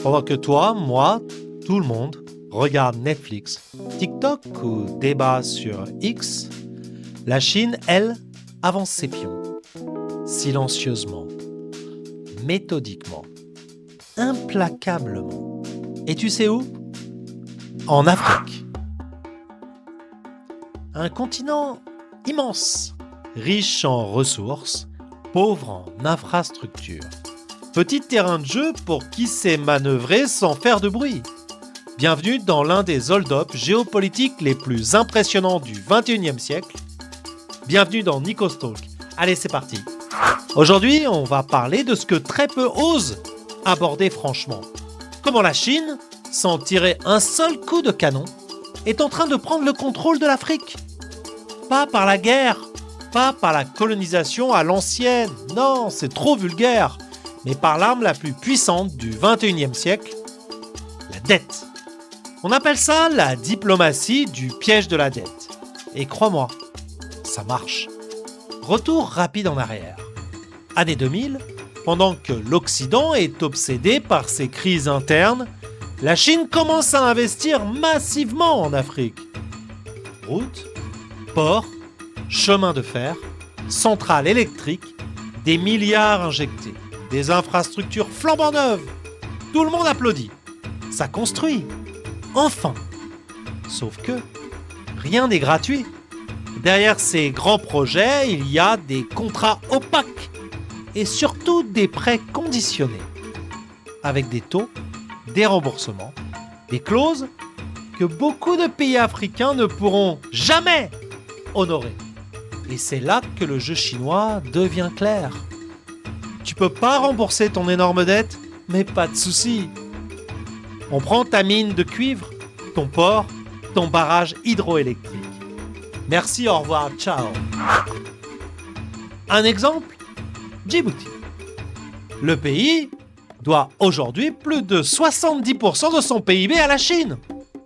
Pendant que toi, moi, tout le monde regarde Netflix, TikTok ou débat sur X, la Chine, elle, avance ses pions. Silencieusement, méthodiquement, implacablement. Et tu sais où ? En Afrique. Un continent immense, riche en ressources, pauvre en infrastructures. Petit terrain de jeu pour qui sait manœuvrer sans faire de bruit. Bienvenue dans l'un des hold-up géopolitiques les plus impressionnants du XXIe siècle. Bienvenue dans Nikos Talk. Allez, c'est parti. Aujourd'hui, on va parler de ce que très peu osent aborder franchement. Comment la Chine, sans tirer un seul coup de canon, est en train de prendre le contrôle de l'Afrique. Pas par la guerre, pas par la colonisation à l'ancienne, non, c'est trop vulgaire, mais par l'arme la plus puissante du XXIe siècle, la dette. On appelle ça la diplomatie du piège de la dette. Et crois-moi, ça marche. Retour rapide en arrière. Année 2000, pendant que l'Occident est obsédé par ses crises internes, la Chine commence à investir massivement en Afrique. Routes, ports, chemins de fer, centrales électriques, des milliards injectés, des infrastructures flambant neuves. Tout le monde applaudit. Ça construit. Enfin. Sauf que rien n'est gratuit. Derrière ces grands projets, il y a des contrats opaques et surtout des prêts conditionnés, avec des taux, des remboursements, des clauses que beaucoup de pays africains ne pourront jamais honorer. Et c'est là que le jeu chinois devient clair. Tu peux pas rembourser ton énorme dette, mais pas de souci. On prend ta mine de cuivre, ton port, ton barrage hydroélectrique. Merci, au revoir, ciao. Un exemple, Djibouti. Le pays doit aujourd'hui plus de 70% de son PIB à la Chine.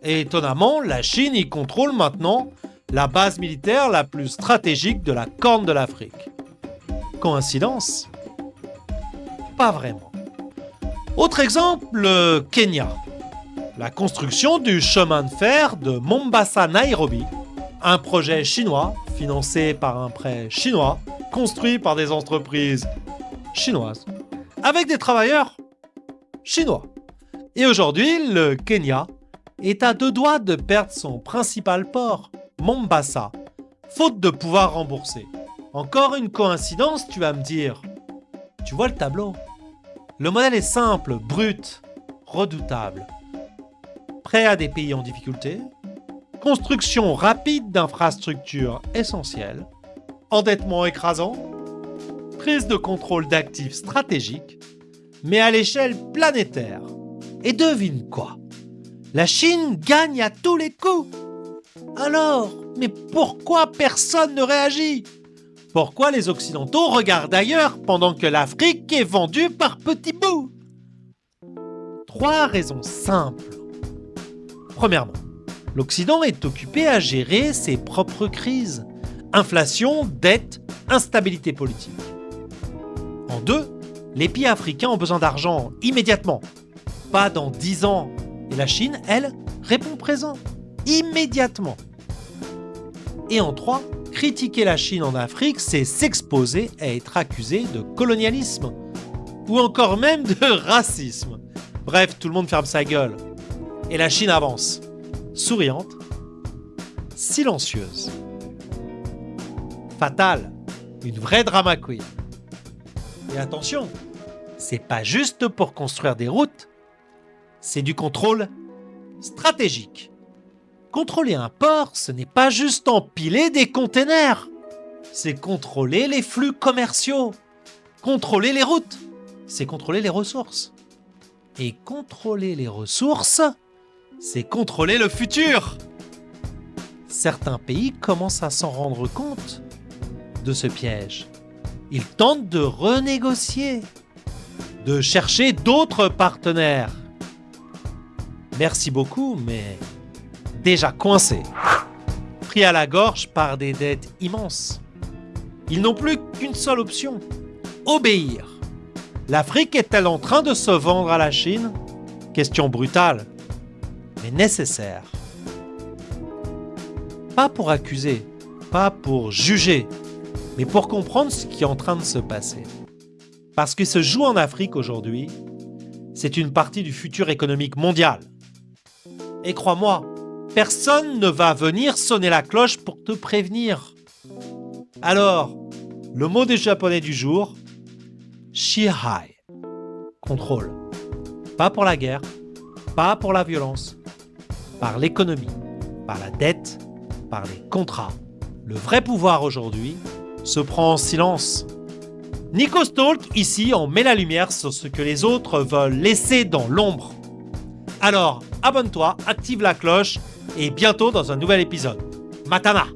Et étonnamment, la Chine y contrôle maintenant la base militaire la plus stratégique de la Corne de l'Afrique. Coïncidence ? Pas vraiment. Autre exemple, le Kenya. La construction du chemin de fer de Mombasa-Nairobi, un projet chinois financé par un prêt chinois, construit par des entreprises chinoises, avec des travailleurs chinois. Et aujourd'hui, le Kenya est à deux doigts de perdre son principal port, Mombasa, faute de pouvoir rembourser. Encore une coïncidence, tu vas me dire. Tu vois le tableau ? Le modèle est simple, brut, redoutable. Prêt à des pays en difficulté, construction rapide d'infrastructures essentielles, endettement écrasant, prise de contrôle d'actifs stratégiques, mais à l'échelle planétaire. Et devine quoi ? La Chine gagne à tous les coups. Alors, mais pourquoi personne ne réagit ? Pourquoi les Occidentaux regardent ailleurs pendant que l'Afrique est vendue par petits bouts ? 3 raisons simples. Premièrement, l'Occident est occupé à gérer ses propres crises. Inflation, dette, instabilité politique. En 2, les pays africains ont besoin d'argent immédiatement, pas dans 10 ans. Et la Chine, elle, répond présent, immédiatement. Et en 3, critiquer la Chine en Afrique, c'est s'exposer à être accusé de colonialisme, ou encore même de racisme. Bref, tout le monde ferme sa gueule. Et la Chine avance, souriante, silencieuse. Fatale, une vraie drama queen. Et attention, c'est pas juste pour construire des routes, c'est du contrôle stratégique. Contrôler un port, ce n'est pas juste empiler des containers, c'est contrôler les flux commerciaux. Contrôler les routes, c'est contrôler les ressources. Et contrôler les ressources, c'est contrôler le futur. Certains pays commencent à s'en rendre compte de ce piège. Ils tentent de renégocier, de chercher d'autres partenaires. Merci beaucoup, mais déjà coincés, pris à la gorge par des dettes immenses. Ils n'ont plus qu'une seule option, obéir. L'Afrique est-elle en train de se vendre à la Chine ? Question brutale, mais nécessaire. Pas pour accuser, pas pour juger, mais pour comprendre ce qui est en train de se passer. Parce que ce qui se joue en Afrique aujourd'hui, c'est une partie du futur économique mondial. Et crois-moi, personne ne va venir sonner la cloche pour te prévenir. Alors, le mot des Japonais du jour, Shihai. Contrôle. Pas pour la guerre, pas pour la violence, par l'économie, par la dette, par les contrats. Le vrai pouvoir aujourd'hui se prend en silence. Nikos Talk, ici, on met la lumière sur ce que les autres veulent laisser dans l'ombre. Alors, abonne-toi, active la cloche et bientôt dans un nouvel épisode. Matana!